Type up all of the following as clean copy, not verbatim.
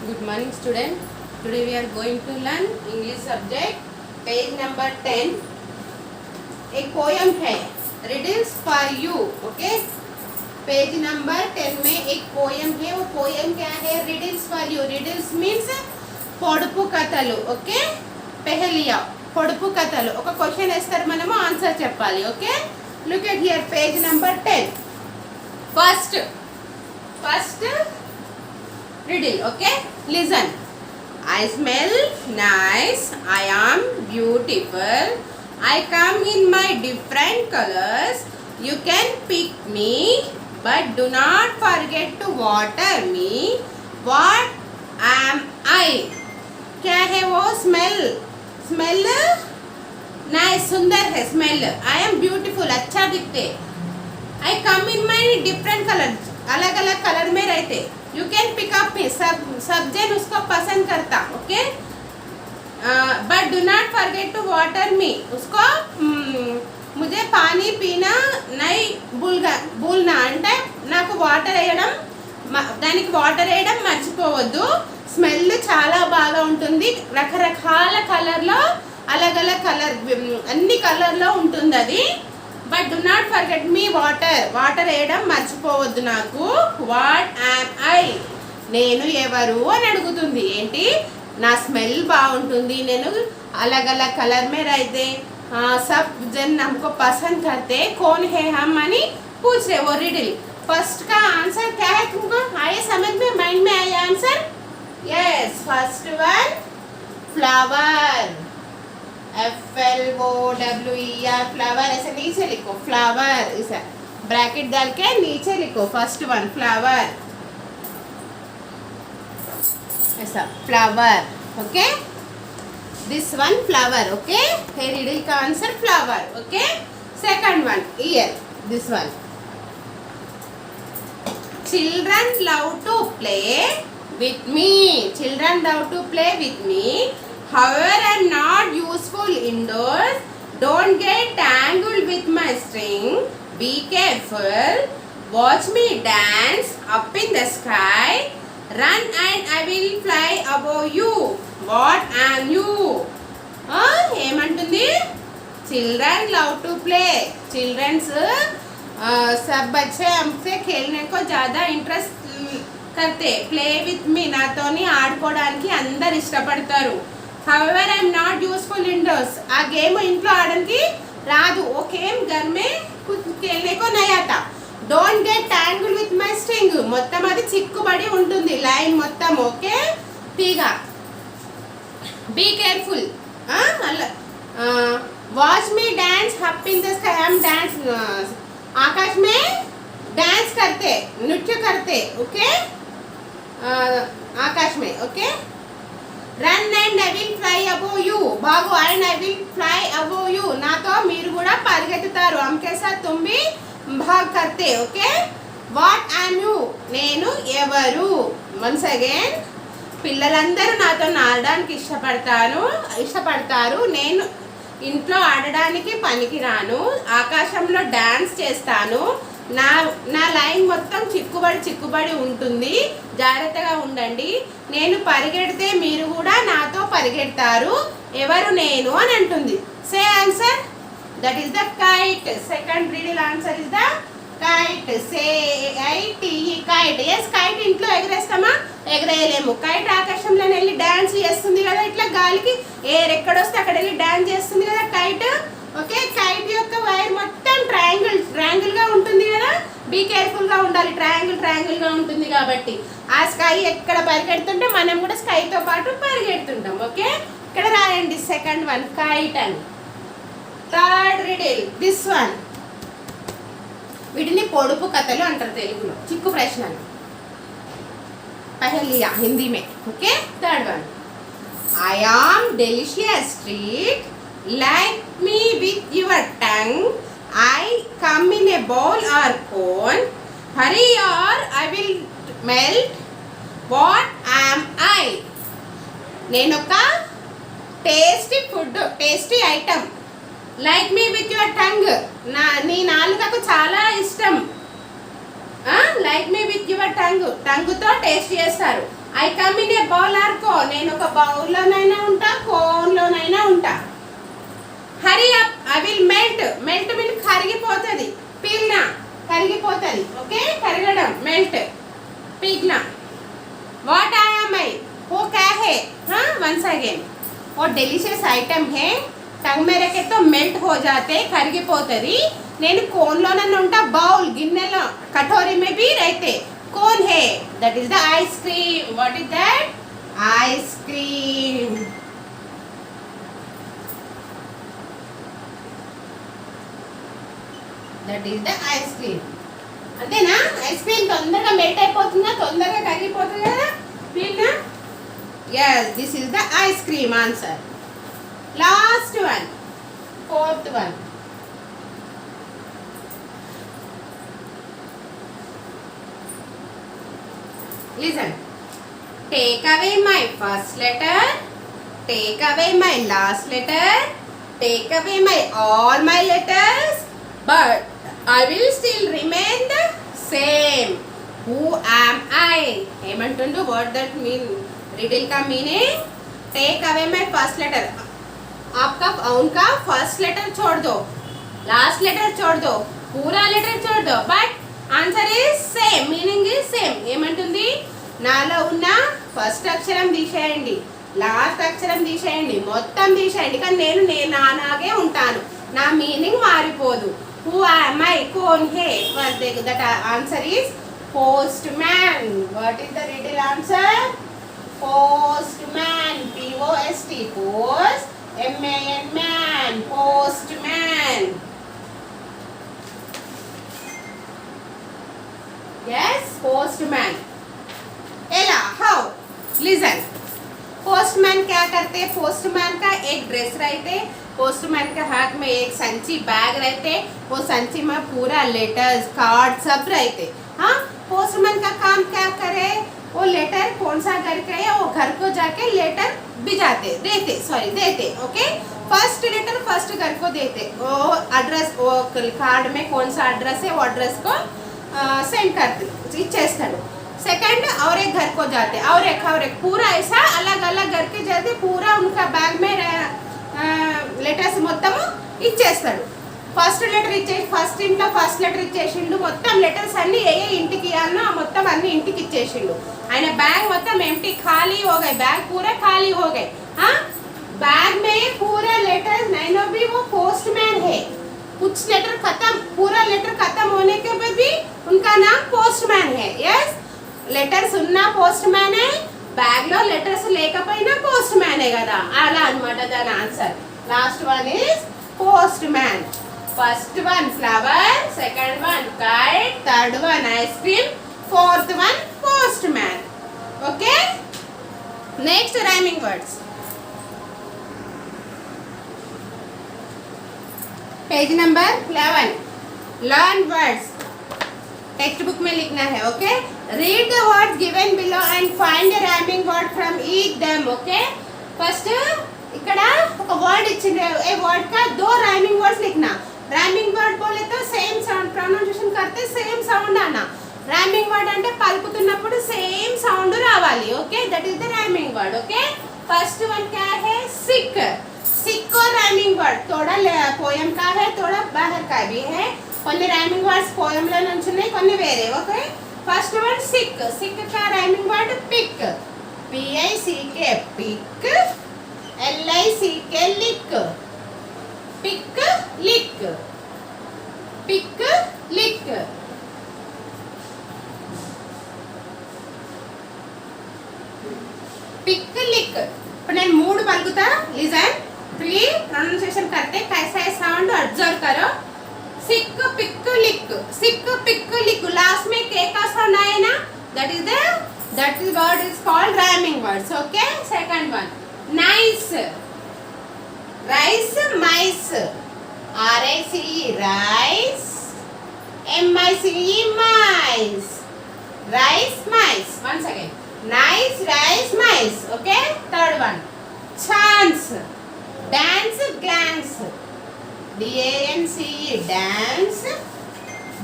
Good morning student. Today we are going to learn English subject page number 10. एक poem है riddles for you. Okay, page number 10 में एक poem है. वो poem क्या है? Riddles for you. Riddles means పొడుపు కథలు. ఓకే, పెహలియా పొడుపు కథలు. ఒక క్వశ్చన్ వేస్తారు, మనము ఆన్సర్ చెప్పాలి. Okay, look at here page number 10. First riddle. Okay, listen. I smell nice, I am beautiful, I come in my different colors, you can pick me but do not forget to water me. What am I? क्या है वो? Smell nice, सुंदर है smell. I am beautiful, अच्छा दिखते. आई कम इन my different colour, अलग अलग colour में रहते. यू कैन पिकअप मी, सब जन उसको पसंद करता. Okay, but do not forget to water me. उसको मुझे पानी पीना नहीं భూల్నా అంటే నాకు వాటర్ వేయడం, దానికి వాటర్ వేయడం మర్చిపోవద్దు. స్మెల్ చాలా బాగా ఉంటుంది. రకరకాల కలర్లో, అలగ్ కలర్, అన్ని కలర్లో ఉంటుంది అది. But do not forget me water వేయడం మర్చిపోవద్దు నాకు. What am I? నేను ఎవరు అని అడుగుతుంది. ఏంటి? నా స్మెల్ బాగుంటుంది, నేను अलग अलग कलर में रहते, सब जन हमको पसंद करते, कौन है हम అని पूछ रहे. वो रिडल फर्स्ट का आंसर क्या है? तुमको आए समझ में, माइंड में आया answer? Yes, first one flower. FLOWER, flower. ऐसे नीचे लिखो फ्लावर, ऐसा ब्रैकेट डाल के नीचे लिखो. फर्स्ट वन फ्लावर, ऐसा flower. Okay, this one flower. Okay, hey riddle का answer flower. Okay, second one ear. This one children love to play with me. Children love to play with me. However, I am not useful indoors. Don't get tangled with my string. Be careful. Watch me dance up in the sky. Run and I will fly above you. What am you? ఏమంటుంది? Children love to play. Children's सब बच्चे हमसे खेलने को ज़्यादा interest करते. Play with me, నాతోని ఆడుకోవడానికి అందరు ఇష్టపడతారు. However I'm not useful indoors. ఆ గేమ్ ఇంట్లో ఆడడానికి రాదు. ఓ గేమ్ घर में कुछ खेलने को नहीं आता. Don't get tangle with my string. మొత్తం అది చిక్కుబడి ఉంటుంది, లైన్ మొత్తం. ఓకే, తీగ. Be careful. Watch me dance up in the sky. हम डांस आकाश में डांस करते, नृत्य करते. ओके, आकाश में. Okay, run and I will fly above you. बागो and I will fly above you. నాతో మీరు కూడా పరిగెత్తుతారు. हम के साथ तुम भी भाग करते. Okay, what yam you? నేను ఎవరు? వన్స్ అగైన్, పిల్లలందరూ నాతో ఆడడానికి ఇష్టపడతారు. నేను ఇంట్లో ఆడడానికి పనికిరాను. ఆకాశంలో డాన్స్ చేస్తాను. నా లైన్ మొత్తం చిక్కుబడి ఉంటుంది. జాగ్రత్తగా ఉండండి. నేను పరిగెడితే మీరు కూడా నాతో పరిగెడతారు. ఎవరు నేను అని అంటుంది. Say answer. That is the kite. Second riddle answer is the kite. CAITE, kite. Yes, kite ఇంట్లో ఎగరేస్తామా? ఎగరేయలేము. కైట్ ఆకాశంలో వెళ్ళి డాన్స్ చేస్తుంది కదా, ఇట్లా గాలికి ఎయిర్ ఎక్కడొస్తే అక్కడ వెళ్ళి డాన్స్ చేస్తుంది కదా కైట్. ఓకే, కైట్ యొక్క వైర్ మొత్తం ట్రయాంగిల్ గా ఉంటుంది కదా. బీ కేర్ఫుల్ గా ఉండాలి. ట్రయాంగిల్ గా ఉంటుంది కాబట్టి ఆ స్కై ఎక్కడ పరిగెడుతుంటే మనం కూడా స్కైతో పాటు పరిగెడుతుంటాం. ఓకే, ఇక్కడ రాయండి సెకండ్ వన్ కైట్ అని. Third riddle this one. వీటిని పొడుపు కథలు అంటారు తెలుగులో. చిక్కు ప్రశ్నలు, పహలియా హిందీ మే. Okay, third one I am delicious treat, like me with your tongue, I come in a bowl or cone, hurry or I will melt. What am I? నేనొక tasty food, tasty item. Like me with your tongue. నీ నాలుకకు చాలా ఇష్టం. Like me with your tongue. టంగుతో taste చేస్తారు. I come in a bowl or cone, నేను ఒక బౌల్లోనైనా ఉంటా, కోన్లోనైనా ఉంటా. Hurry up, I will melt, melt mean కరిగిపోతుంది, పిల్నా కరిగిపోతుంది. ఓకే, కరగడం, మెల్ట్, पिघलना. What I am I? वो क्या है? हाँ, once again. वो डेलिशियस आइटम है. टंग में रखे तो मेल्ट हो जाते, కరిగిపోతుంది. నేను కోన్లోనన్నా ఉంటా, బౌల్ గిన్నెలో కటోరీ में भी रहते. कौन है? That is the ice cream. What is that? Ice cream. That is the ice cream. అంతేనా? ఐస్ క్రీమ్ తొందరగా మెల్ట్ అయిపోతుందా, తొందరగా కరిగిపోతుంది కదా, వీళ్ళ. yes, this is the ice cream answer. Last one, fourth one. Listen. Take away my first letter, take away my last letter, take away my all my letters, but I will still remain the same. Who am I? ఏమంటుండు? what that mean? riddle का meaning? take away my first letter. आपका उनका first letter छोड़ दो, last letter छोड़ दो, पूरा letter छोड़ दो, but answer is same, meaning is same. ఏమంటుంది? నాలో ఉన్న ఫస్ట్ అక్షరం తీసేయండి, లాస్ట్ అక్షరం తీసేయండి, మొత్తం తీసేయండి, కానీ నేను నాలాగే ఉంటాను, నా మీనింగ్ మారిపోదు. Who am I? कौन है? First that answer is postman. What is the riddle answer? Postman. P-O-S-T. Post. M-A-N man. Postman. Yes, postman. Ella, how? Listen. Postman क्या करते? पोस्टमैन का एक ड्रेस रहते, पोस्टमैन के हाथ में एक संची बैग रहते, वो संची में पूरा लेटर्स कार्ड सब रहते. हाँ, पोस्टमैन का काम क्या करे? वो लेटर कौन सा घर का है, वो घर को जाके लेटर भिजाते, देते. ओके, फर्स्ट लेटर फर्स्ट घर को देते, वो एड्रेस, वो कार्ड में कौन सा एड्रेस है वो एड्रेस को सेंड करते, इच्छेस्ताడు. सेकंड और एक घर को जाते, और एक पूरा ऐसा अलग अलग घर के जाते, पूरा उनका बैग में లెటర్స్ మొత్తం ఇచ్చేస్తాడు. ఫస్ట్ లెటర్ ఫస్ట్ ఇంట్లో ఫస్ట్ లెటర్ ఇచ్చేసిండు, మొత్తం లెటర్స్ అన్ని ఏ ఇంటికి ఇవ్వాలనో మొత్తం అన్ని ఇంటికి ఇచ్చేసిండు. ఆయన బ్యాగ్ మొత్తం ఎంటీ ఖాళీ हो गए, बैग पूरा खाली हो गए. हाँ, बैग में पूरा लेटर्स नहीं भी वो पोस्टमैन है. कुछ लेटर खत्म, पूरा लेटर खत्म होने के बाद भी उनका नाम पोस्टमैन है. यस, లెటర్స్ ఉన్న పోస్ట్మ్యానే, బ్యాగ్ లో లెటర్స్ లేకపోయినా పోస్ట్మ్యానే కదా, అలా అన్నమాట దాని answer. Last one is postman. First one flower, second one kite, third one ice cream, fourth one postman. Okay, next rhyming words. Page number 11. Learn words. Text book में लिखना है. Okay, read the words given below and find the rhyming word from each them. Okay, first ఇక్కడ ఒక word ఇచ్చింది, ఏ word का दो rhyming words लिखना. Rhyming word बोले तो सेम साउंड, प्रोनंसिएशन करते सेम साउंड आना. राइमिंग वर्ड అంటే పలుకుతున్నప్పుడు సేమ్ సౌండ్ రావాలి. Okay, that is the rhyming word. Okay, first one क्या है? सिक. सिक को राइमिंग वर्ड थोड़ा पोयम का है, थोड़ा बाहर का भी है. కొన్ని రైమింగ్ వర్డ్స్ పోయం లో నుంచి ఉన్నాయి, కొన్ని వేరే. Okay, first word sick. Sick का rhyming word pick. P I C K, pick. L I C K, lick. Pick lick, pick lick. Pick lick. ఇప్పుడు నేను మూడు పలుకుతా, లిజన్. 3 प्रोनाउंसिएशन करते, कैसा है साउंड ऑब्जर्व करो. सिक पिक लिक, सिक पिक लिक. लास्ट में के का साउंड आए ना, that is word is called rhyming words. Okay, second one nice. rice mice. R I C E rice, M I C E mice. rice mice. Once again, nice rice mice. Okay, third one chance. dance glance. D A N C E dance,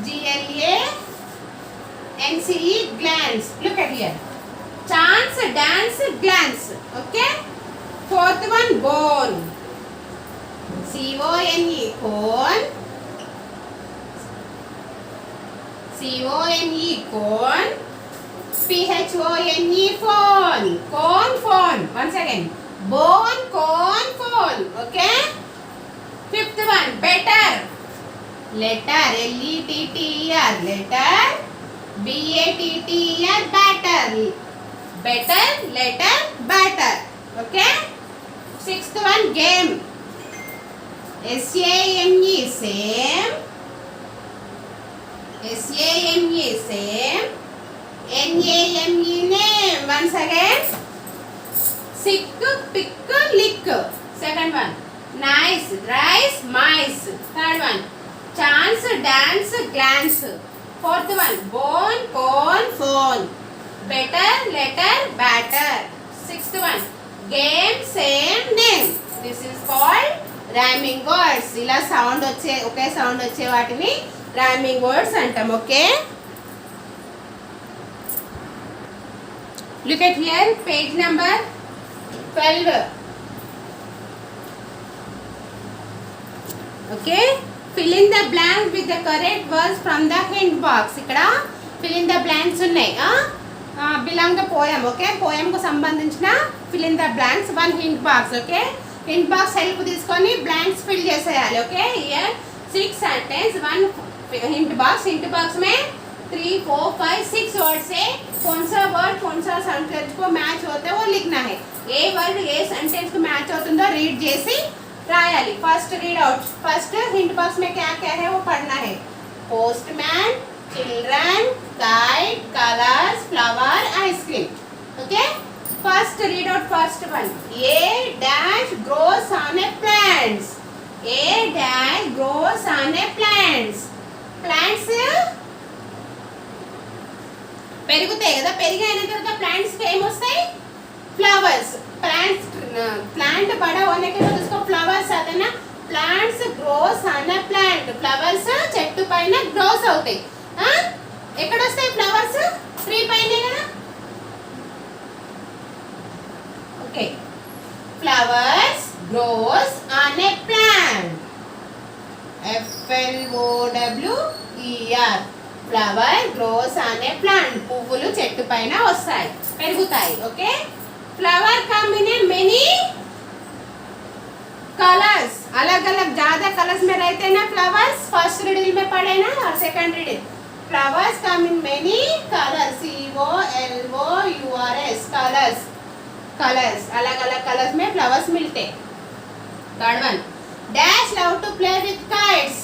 G L A N C E glance. Look at here. Chance dance, glance. Okay. Fourth one, bone. C-O-N-E, cone. C-O-N-E, cone. P-H-O-N-E, phone. Cone, phone. Once again. Bone, cone, phone. Okay. Fifth one, better. Letter, L-E-T-T-E-R. Letter. B-A-T-T-E-R, batter. Better, letter, batter. Okay. Sixth one, game. S-A-M-E, same. S-A-M-E, same. N-A-M-E, name. Once again. Sick, pick, lick. Second one. Nice, rice, mice. Third one. Chance, dance, glance. Fourth one. Bone, cone, phone. Better, letter, batter. Sixth one. Game, same, name. This is called rhyming words. ఇలా sound వచ్చే ఒకే sound వచ్చే వాటిని rhyming words అంటాం. Okay. Look at here, page number 12. Okay. Fill in the blanks with the correct words from the hint box. ఇక్కడ fill in the blanks ఉన్నాయి. belong the poem. Okay. poem కు సంబంధించిన fill in the blanks, one hint box. Okay. hint box help తీసుకొని blanks fill చేసేయాలి. Okay. here 6 sentence, one hint box. hint box में 3, 4, 5, 6 word से कौन सा word कौन सा सेंटेंस को मैच होता है वो लिखना है. ఏ వర్డ్ ఏ సెంటెన్స్ కు మ్యాచ్ అవుతుందో రీడ్ చేసి రాయాలి. First read out. First hint box में क्या क्या है वो पढ़ना है. Postman, children, kite, colours, flower, ice cream. Okay. First read out first one. A dash grows on a plants. A dash grows on a plants. Plants పెరుగుతాయి కదా. పెరిగిన తర్వాత ప్లాంట్స్ కి ఏమొస్తాయి? फ्लावर्स. प्लांट्स प्लांट बड़ा होने के बाद उसको फ्लावर्स आते ना. Plants grows on a plant. Flowers చెట్టు పైన గ్రోస్ అవుతాయి. ఎక్కడ వస్తాయి ఫ్లవర్స్? ట్రీ పైనే కదా. Okay. Flowers gross on a plant. FLOWER. Flower gross on a plant. పువ్వులు చెట్టు పైన వస్తాయి, పెరుగుతాయి. Okay. Flower come in many colours. अलग अलग ज्यादा कलर्स में रहते हैं ना फ्लावर्स. फर्स्ट रीडिंग में पढ़े ना और second reading. Flowers come in many colours. COLOURS colours. Colours अलग अलग कलर्स में फ्लावर्स मिलते. Third one. Dash love to play with kites.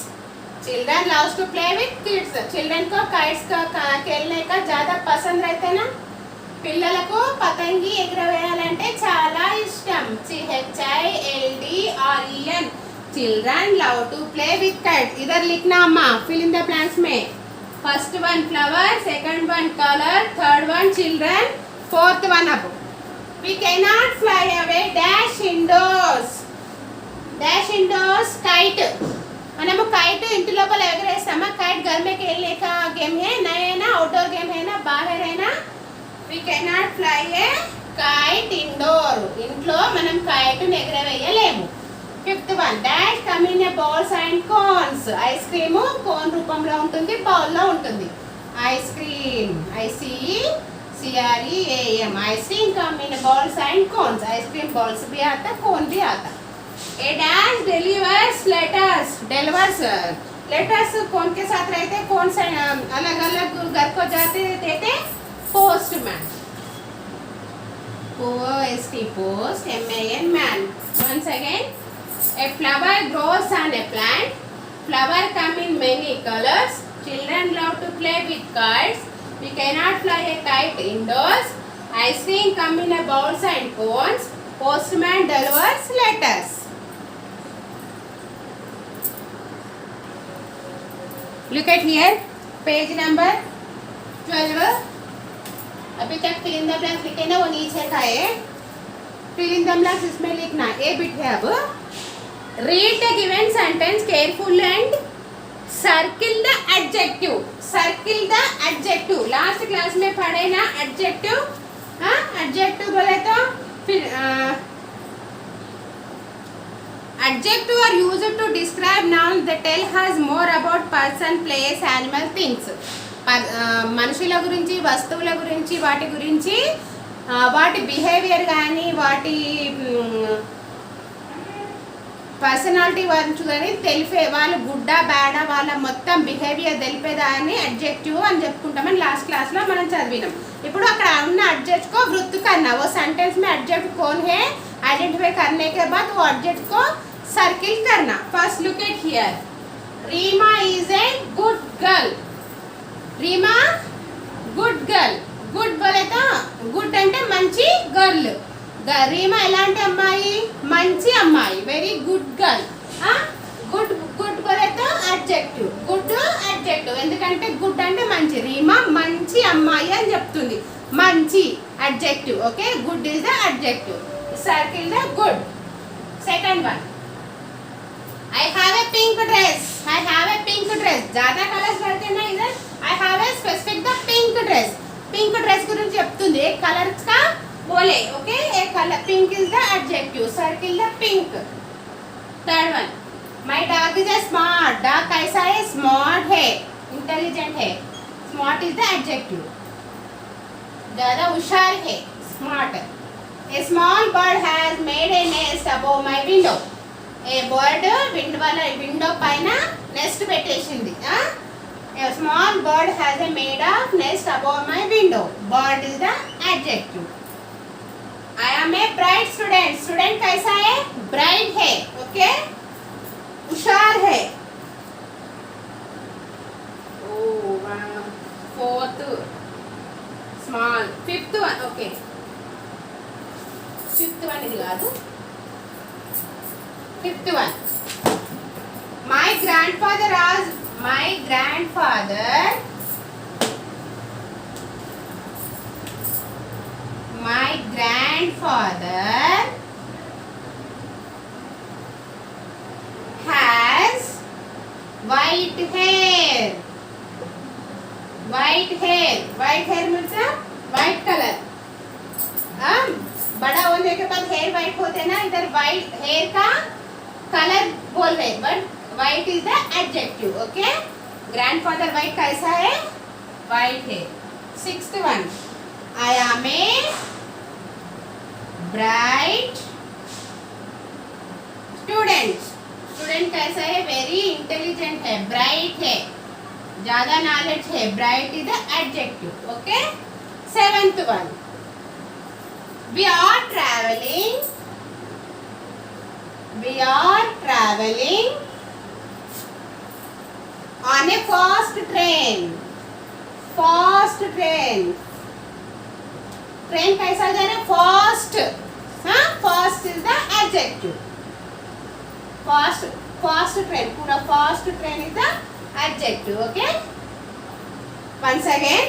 Children loves to play with kids. Children को काइट्स का खेलने का ज्यादा पसंद रहते ना. పిల్లలకు పతంగి ఎగరవేయాలంటే చాలా ఇష్టం. CHILDREN. Children love to play with kite. इधर लिखना अम्मा. फिल इन द ब्लैंक्स में. First one flower, second one colour, third one children, fourth one अब. We can not fly away dash indoors. Dash indoors kite. మనము kite ఇంటి లోపల ఎగరేస్తామా? Kite घर में खेलने का गेम है ना. है ना आउटडोर गेम है ना, बाहर है ना. We cannot fly a kite indoor. ఇంట్లో మనం కైట్ ఎగరవేయలేము. Fifth one. Dash come in a balls and cones. Ice cream cone రూపంలో ఉంటుంది, బౌల్ లో ఉంటుంది. Ice cream. ICCREAM. Ice cream come in balls and cones. Ice cream balls भी आता, cone भी आता. A dash delivers letters. Delivers letters कौन के साथ रहते? कौन से अलग अलग घर को जाते देते? Postman. POST post. MAN man. Once again. A flower grows on a plant. Flower come in many colors. Children love to play with kites. We cannot fly a kite indoors. Ice cream come in a bowls and cones. Postman delivers letters. Look at here. Page number 12. अभी तक fill in the blanks लिखे ना, वो नीचे का है. Fill in the blanks इसमें लिखना. ए बिट है अब. Read the given sentence careful and circle the adjective. Circle the adjective. Last class में पढ़े ना एडजेक्टिव. एडजेक्टिव बोले तो फिर adjective are used to describe nouns that tell us more about person, place, animal, things. మనుషుల గురించి, వస్తువుల గురించి, వాటి గురించి, వాటి బిహేవియర్ కానీ, వాటి పర్సనాలిటీ గురించి కానీ తెలిపే, వాళ్ళు గుడ్డా బ్యాడా వాళ్ళ మొత్తం బిహేవియర్ తెలిపేదాన్ని అడ్జెక్టివ్ అని చెప్పుకుంటామని లాస్ట్ క్లాస్లో మనం చదివినాం. ఇప్పుడు అక్కడ ఉన్న अडजेक्ट को वृत्त करना, वो सेंटेंस में एडजेक्ट कौन है आइडेंटिफाई करने के बाद वो एडजेक्ट को सर्किल करना. First look at here. Reema is a good girl. Reema good girl. Good बोले तो గుడ్ అంటే మంచి గర్ల్. రీమా ఎలాంటి అమ్మాయి? మంచి అమ్మాయి. Very good girl. Good good बोले तो అడ్జెక్టివ్. గుడ్ అడ్జెక్టివ్ ఎందుకంటే గుడ్ అంటే మంచి. రీమా మంచి అమ్మాయి అని చెప్తుంది. మంచి adjective. Okay, good is the adjective. Circle the good. Second one, I have a pink dress. I have a pink dress. ज़्यादा कलर्स रहते ना इधर. I have a specific the pink dress. Pink dress गुరించి చెప్తుంది. एक colour का बोले. Okay, एक colour pink is the adjective. Circle the pink. Third one, my dog is a smart. Dog कैसा है? Smart है, intelligent है. Smart is the adjective. ज़्यादा होशियार है, smart. A small bird has made a nest above my window. A bird window పైన nest పెట్టేసింది. A small bird has a made of nest above my window. Bird is the adjective. I am a bright student. Student कैसा है? Bright है. Okay, होशियार है. Fourth small. Fifth one. Okay, fifth one ఇది కాదు. Fifth one, my grandfather has white hair. White hair means white color. बड़ा होने के बाद हेयर वाइट होते हैं ना, इधर वाइट हेयर का कलर बोल रहे, but white is the adjective. Okay, grandfather white कैसा है? वाइट है. Sixth one, I am a bright student. Student कैसा है? वेरी इंटेलिजेंट है, ब्राइट है, ज्यादा नॉलेज है. Bright is the adjective. Okay, seventh one, we are traveling on a fast train. Train कैसा जा रहा है? Fast. Fast is the adjective. Fast train, पूरा fast train is the adjective. Okay, once again,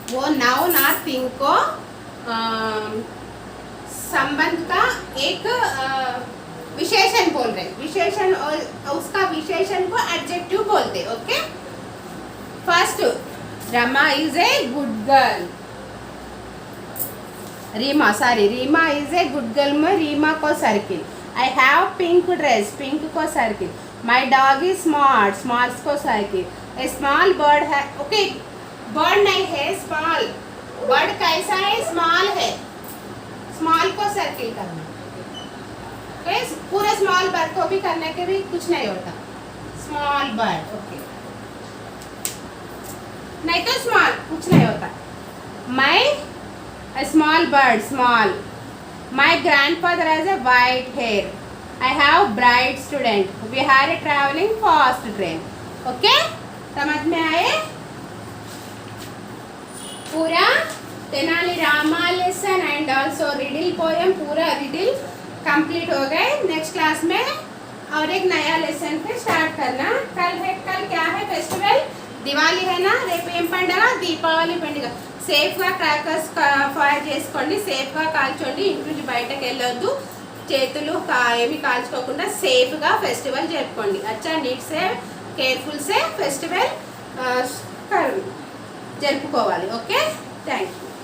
वो noun और thing को संबंध का एक विशेषण बोल रहे. विशेषण और उसका विशेषण को एडजेक्टिव बोलते. Okay, first, Rama is a good girl. Reema is a good girl में रीमा को circle. I have pink dress, pink को circle. My dog is smart को सर्किल. ए स्मॉल बर्ड है. ओके, बर्ड नहीं है, स्मॉल. बर्ड कैसा है? स्मॉल है. स्मॉल को सर्किल करना. ओके, पूरे स्मॉल बर्ड को भी करने के भी कुछ नहीं होता. Small bird. ओके, नहीं तो स्मॉल कुछ नहीं होता. My small bird, small. My grandfather has a white hair. I have bright student. We are a travelling fast train. Okay, समझ में आए? पूरा Tenali Rama lesson and also riddle poem, पूरा रिडिल कंप्लीट हो गए. नेक्स्ट क्लास में और एक नया लेसन पे स्टार्ट करना. कल क्या है? फेस्टिवल दिवाली है ना. रेపు ఏం పండుగ? దీపావళి పండుగ. సేఫ్గా క్రాకర్స్ ఫైర్ చేసుకోండి, సేఫ్గా కాల్చండి. ఇంటి నుంచి బయటకు వెళ్ళొద్దు, చేతులు ఏమి కాల్చుకోకుండా సేఫ్గా ఫెస్టివల్ జరుపుకోండి. अच्छा, नीट से केयरफुल से फेस्टिवल कर. జరుపుకోవాలి. Okay, thank you.